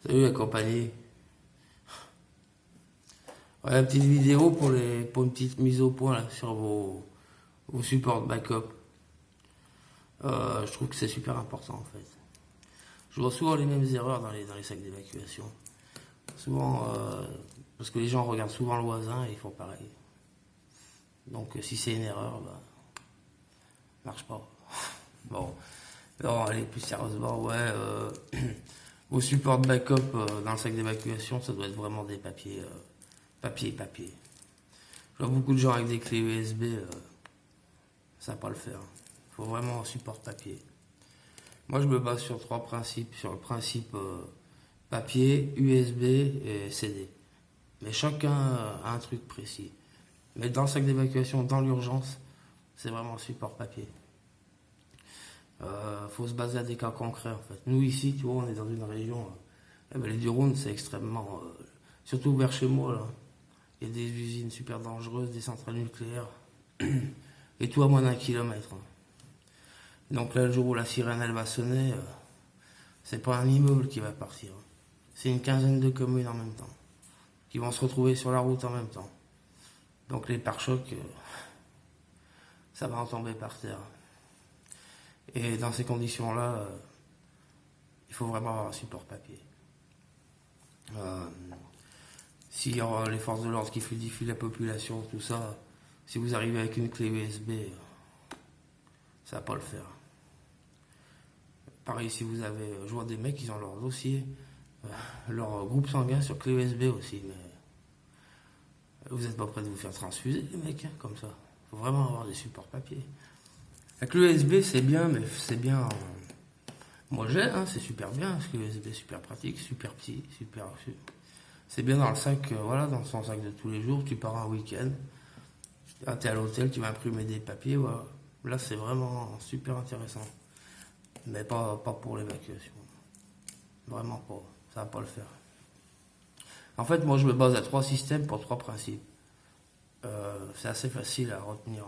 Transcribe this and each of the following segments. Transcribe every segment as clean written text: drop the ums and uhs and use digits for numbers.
Salut la compagnie. Ouais, une petite vidéo pour une petite mise au point là, sur vos supports de backup. Je trouve que c'est super important en fait. Je vois souvent les mêmes erreurs dans les sacs d'évacuation. Souvent, parce que les gens regardent souvent le voisin et ils font pareil. Donc si c'est une erreur, bah, marche pas. Bon, alors allez, plus sérieusement, ouais, vos supports de backup dans le sac d'évacuation, ça doit être vraiment des papiers, papier. Je vois beaucoup de gens avec des clés USB, ça va pas le faire. Il faut vraiment un support papier. Moi, je me base sur trois principes. Sur le principe papier, USB et CD. Mais chacun a un truc précis. Mais dans le sac d'évacuation, dans l'urgence, c'est vraiment un support papier. Faut se baser à des cas concrets en fait. Nous ici, tu vois, on est dans une région, les Deux-Rhônes, c'est extrêmement, surtout vers chez moi là. Il y a des usines super dangereuses, des centrales nucléaires, et tout à moins d'1 kilomètre. Donc là, le jour où la sirène elle va sonner, c'est pas un immeuble qui va partir. C'est une quinzaine de communes en même temps, qui vont se retrouver sur la route en même temps. Donc les pare-chocs, ça va en tomber par terre. Et dans ces conditions-là, il faut vraiment avoir un support papier. S'il y aura les forces de l'ordre qui fluidifient la population, tout ça, si vous arrivez avec une clé USB, ça va pas le faire. Pareil, si vous avez, je vois des mecs, ils ont leur dossier, leur groupe sanguin sur clé USB aussi, mais vous n'êtes pas prêts de vous faire transfuser, les mecs, hein, comme ça. Il faut vraiment avoir des supports papier. La clé USB, c'est bien, mais c'est bien. Moi, j'ai, hein, c'est super bien, parce que USB, super pratique, super petit, super. C'est bien dans le sac, voilà, dans son sac de tous les jours. Tu pars un week-end, t'es à l'hôtel, tu vas imprimer des papiers, voilà. Là, c'est vraiment super intéressant. Mais pas pour l'évacuation. Vraiment pas. Ça va pas le faire. En fait, moi, je me base à 3 systèmes pour 3 principes. C'est assez facile à retenir.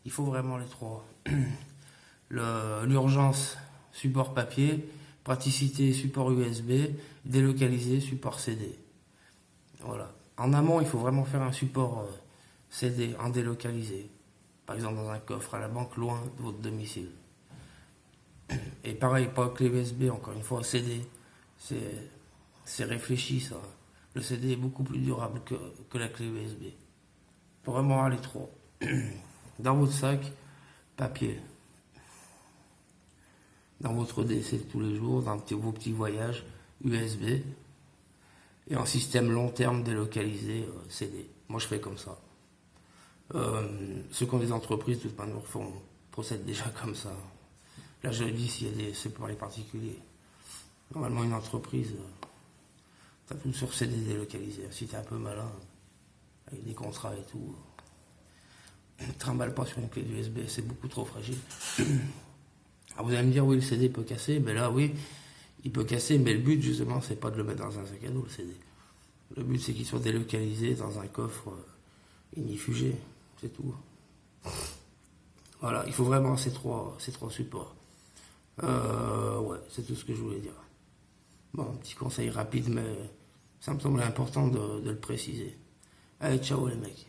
Il faut vraiment les 3. L'urgence, support papier. Praticité, support USB. Délocalisé, support CD. Voilà. En amont, il faut vraiment faire un support CD en délocalisé. Par exemple, dans un coffre à la banque loin de votre domicile. Et pareil, pas clé USB, encore une fois, CD. C'est réfléchi, ça. Le CD est beaucoup plus durable que la clé USB. Il faut vraiment aller trop. Dans votre sac, papier. Dans votre décès de tous les jours, dans vos petits voyages, USB. Et en système long terme délocalisé, CD. Moi, je fais comme ça. Ceux qui ont des entreprises, de toute manière, procèdent déjà comme ça. Là, je dis, c'est pour les particuliers. Normalement, une entreprise, t'as tout sur CD délocalisé. Si t'es un peu malin, avec des contrats et tout, ne trimballe pas sur une clé USB, c'est beaucoup trop fragile. Alors vous allez me dire, oui, le CD peut casser. Ben là, oui, il peut casser, mais le but, justement, c'est pas de le mettre dans un sac à dos, le CD. Le but, c'est qu'il soit délocalisé dans un coffre ignifugé. C'est tout. Voilà, il faut vraiment ces trois supports. Ouais, c'est tout ce que je voulais dire. Bon, un petit conseil rapide, mais ça me semblait important de le préciser. Allez, ciao les mecs.